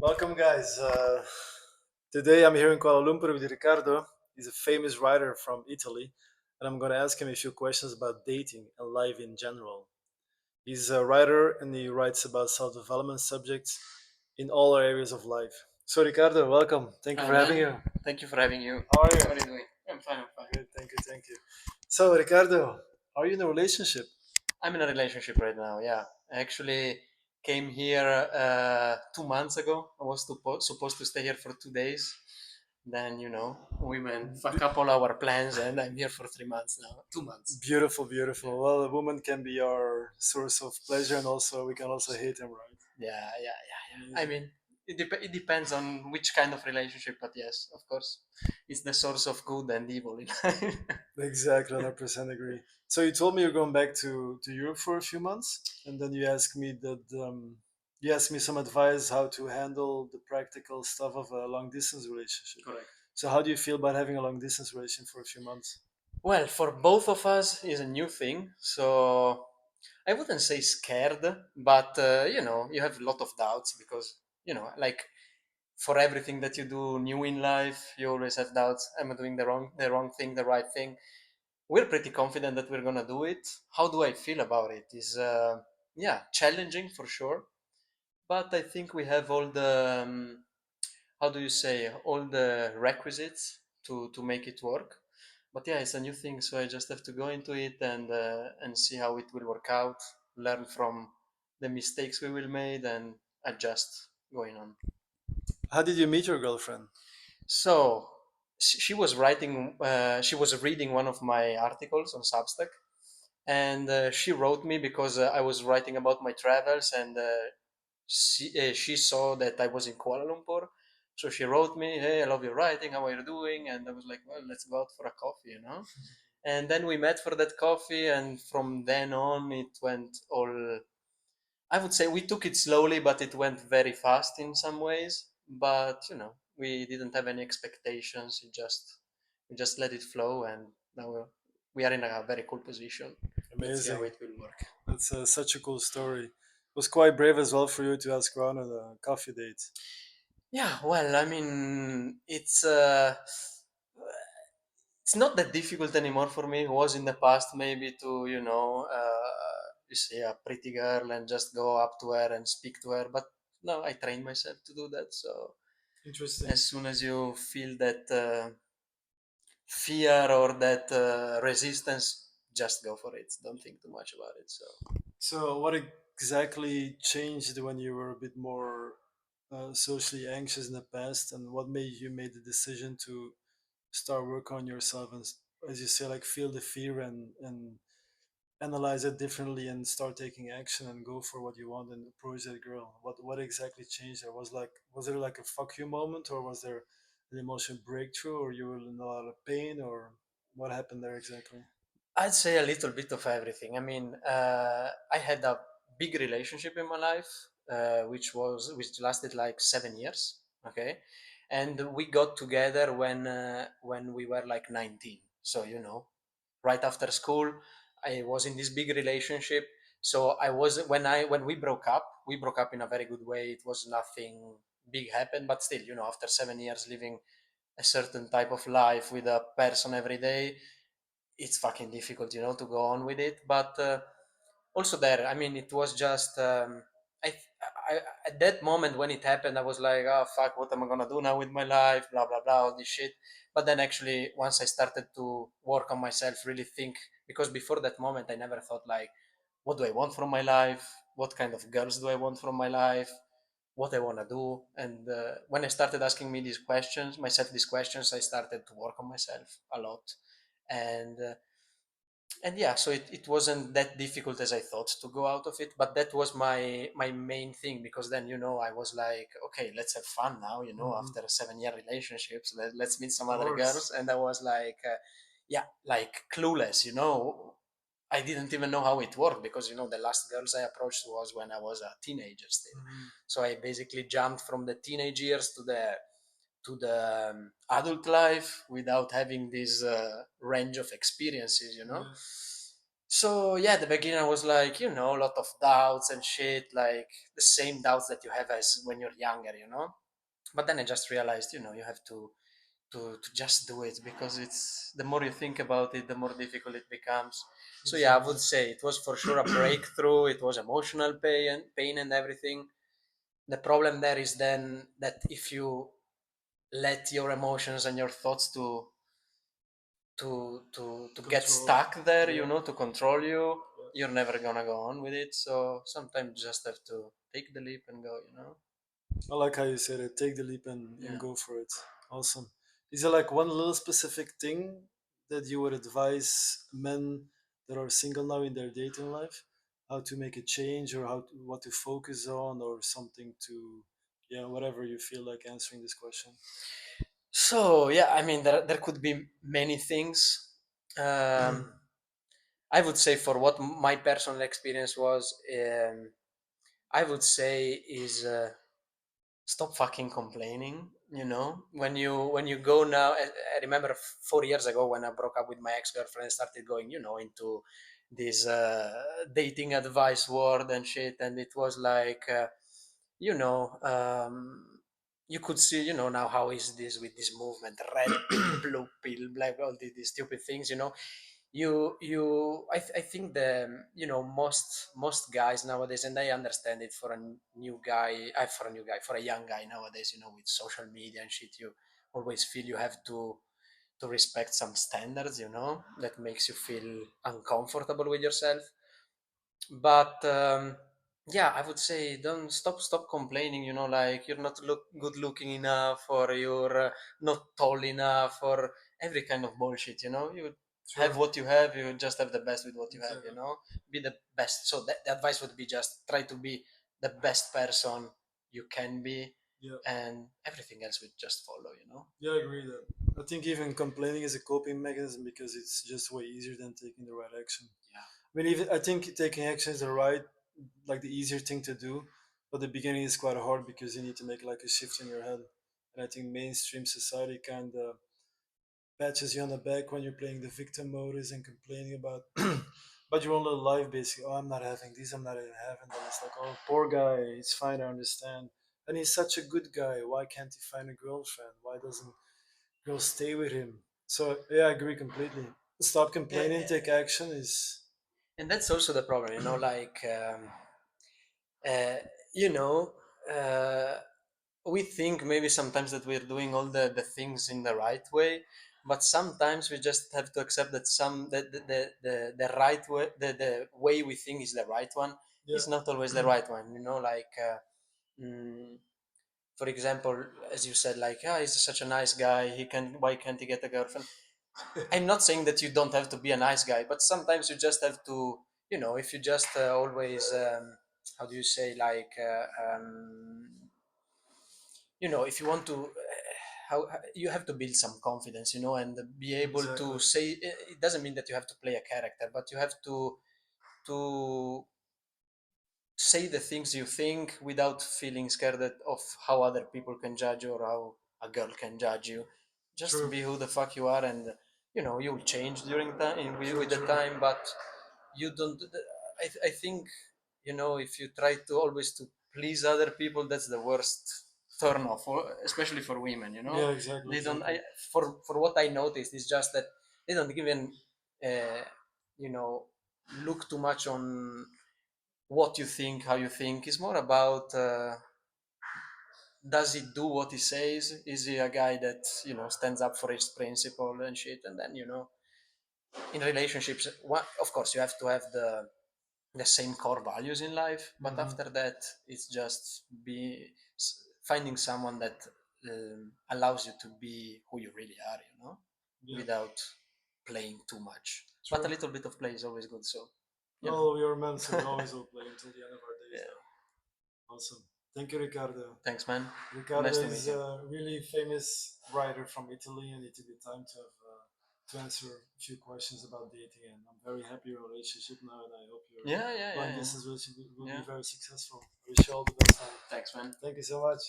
Welcome, guys. Today I'm here in Kuala Lumpur with Ricardo. He's a famous writer from Italy, and I'm going to ask him a few questions about dating and life in general. He's a writer and he writes about self development subjects in all areas of life. So, Ricardo, welcome. Thank you Hi, for having man. you. Thank you for having you. How are How you? are you doing? I'm fine. I'm fine. Good, thank you, thank you. So, Ricardo, are you in a relationship? I'm in a relationship right now. Yeah, I actually came here 2 months ago. I was supposed to stay here for 2 days. Then women fuck up all our plans, and I'm here for 3 months now. 2 months. Beautiful, Yeah, beautiful. Well, a woman can be our source of pleasure, and also we can also hate him, right? yeah. I mean, it depends on which kind of relationship, but yes, of course, it's the source of good and evil in life. Exactly, 100% agree. So you told me you're going back to Europe for a few months, and then you asked me some advice how to handle the practical stuff of a long distance relationship. Correct. So how do you feel about having a long distance relationship for a few months? Well, for both of us is a new thing, so I wouldn't say scared, but you have a lot of doubts because like for everything that you do new in life, you always have doubts. Am I doing the wrong thing, the right thing? We're pretty confident that we're gonna do it. How do I feel about it? Is yeah, challenging for sure, but I think we have all the how do you say, all the requisites to make it work. But yeah, it's a new thing, so I just have to go into it and see how it will work out, learn from the mistakes we will made, and adjust going on. How did you meet your girlfriend? So she was she was reading one of my articles on Substack, and she wrote me because I was writing about my travels, and she saw that I was in Kuala Lumpur. So she wrote me, "Hey, I love your writing. How are you doing?" And I was like, "Well, let's go out for a coffee." And then we met for that coffee, and from then on, it went all. I would say we took it slowly, but it went very fast in some ways. But we didn't have any expectations. We just let it flow, and now we are in a very cool position. Let's see how Amazing. it will work. That's such a cool story. It was quite brave as well for you to ask her out on a coffee date. Yeah, well, I mean, it's not that difficult anymore for me. It was in the past maybe to, you see a pretty girl and just go up to her and speak to her. But no, I trained myself to do that. So Interesting. as soon as you feel that fear or that resistance, just go for it. Don't think too much about it. So So, what exactly changed when you were a bit more socially anxious in the past, and what made you made the decision to start work on yourself and, as you say, like feel the fear and analyze it differently and start taking action and go for what you want and approach that girl? What exactly changed? There was there like a fuck you moment, or was there an emotional breakthrough, or you were in a lot of pain, or what happened there exactly? I'd say a little bit of everything. I mean, I had a big relationship in my life, which lasted like 7 years. Okay, and we got together when we were like 19. So right after school, I was in this big relationship. So I was when we broke up in a very good way. It was nothing big happened, but still, after 7 years living a certain type of life with a person every day, it's fucking difficult, to go on with it. But also there, I mean, it was just I at that moment when it happened, I was like, oh fuck, what am I gonna do now with my life? Blah blah blah, all this shit. But then actually, once I started to work on myself, really think, because before that moment, I never thought like, what do I want from my life? What kind of girls do I want from my life? What I want to do? And when I started asking myself these questions, I started to work on myself a lot. And uh, and yeah, so it wasn't that difficult as I thought to go out of it, but that was my main thing, because then I was like, okay, let's have fun now, Hmm. after 7 year relationships, let's meet Of some other course. girls. And I was like, yeah, like clueless. I didn't even know how it worked, because the last girls I approached was when I was a teenager still. Hmm. So I basically jumped from the teenage years to the adult life without having this range of experiences. Yeah. So yeah, at the beginning I was like, a lot of doubts and shit, like the same doubts that you have as when you're younger. But then I just realized, you have to just do it, because it's the more you think about it, the more difficult it becomes. So yeah, I would say it was for sure a breakthrough. It was emotional pain and everything. The problem there is then that if you let your emotions and your thoughts to get stuck there, to control you, you're never gonna go on with it. So sometimes you just have to take the leap and go. I like how you said it. Take the leap and Yeah. go for it. Awesome. Is there like one little specific thing that you would advise men that are single now in their dating life? How to make a change, or what to focus on, or something to, yeah, whatever you feel like answering this question. So yeah, I mean there could be many things. Um, I would say for what my personal experience was, I would say is stop fucking complaining. When you go now, I remember 4 years ago when I broke up with my ex-girlfriend, started going into this dating advice world and shit, and it was like you know um, you could see now how is this with this movement, red pill, blue pill, black, all these stupid things. I think the most guys nowadays, and I understand it, for a new guy, for a young guy nowadays, with social media and shit, you always feel you have to respect some standards, that makes you feel uncomfortable with yourself. But yeah, I would say don't stop complaining, like you're not good looking enough, or you're not tall enough, or every kind of bullshit. You have what you have, you just have the best with what you have. Be the best. So the advice would be just try to be the best person you can be, Yeah. and everything else would just follow. Yeah, I agree that. I think even complaining is a coping mechanism because it's just way easier than taking the right action. Yeah. I mean, even I think taking action is the right, like the easier thing to do, but the beginning is quite hard because you need to make like a shift in your head. And I think mainstream society kind of patches you on the back when you're playing the victim modus and complaining about about your own little life. Basically, oh, I'm not having this, I'm not even having that. It's like, oh, poor guy, it's fine, I understand. And he's such a good guy. Why can't he find a girlfriend? Why doesn't girl stay with him? So yeah, I agree completely. Stop complaining, take action is And that's also the problem, like uh, you know uh, we think maybe sometimes that we're doing all the things in the right way, but sometimes we just have to accept that the right way, the way we think is the right one, yeah. is not always the right one. Like mm, for example, as you said, like, he's such a nice guy, why can't he get a girlfriend? I'm not saying that you don't have to be a nice guy, but sometimes you just have to, if you just always how do you say, like if you want to how you have to build some confidence, and be able to Exactly. say, it doesn't mean that you have to play a character, but you have to say the things you think without feeling scared of how other people can judge you, or how a girl can judge you. Just True. be who the fuck you are, and you'll change during time with the True. time, but you don't. I think if you try to always to please other people, that's the worst turn off, especially for women. Yeah, exactly, They don't. exactly. For what I noticed is just that they don't even uh, you know look too much on what you think, how you think. Is more about does he do what he says? Is he a guy that stands up for his principle and shit? And then in relationships, of course, you have to have the same core values in life, but Hmm. after that, it's just finding someone that allows you to be who you really are, Yeah. without playing too much. But a True. little bit of play is always good, so you know. Well, we are men, so we always will play until the end of our days Yeah. now. Awesome. Thank you, Ricardo. Thanks, man. Ricardo Nice to meet is you. a really famous writer from Italy, and he took the time to answer a few questions about dating. And I'm very happy your relationship now, and I hope your Yeah, yeah, long yeah, distance relationship will yeah. be Yeah. very successful. I wish you all the best, man. Thanks, man. Thank you so much.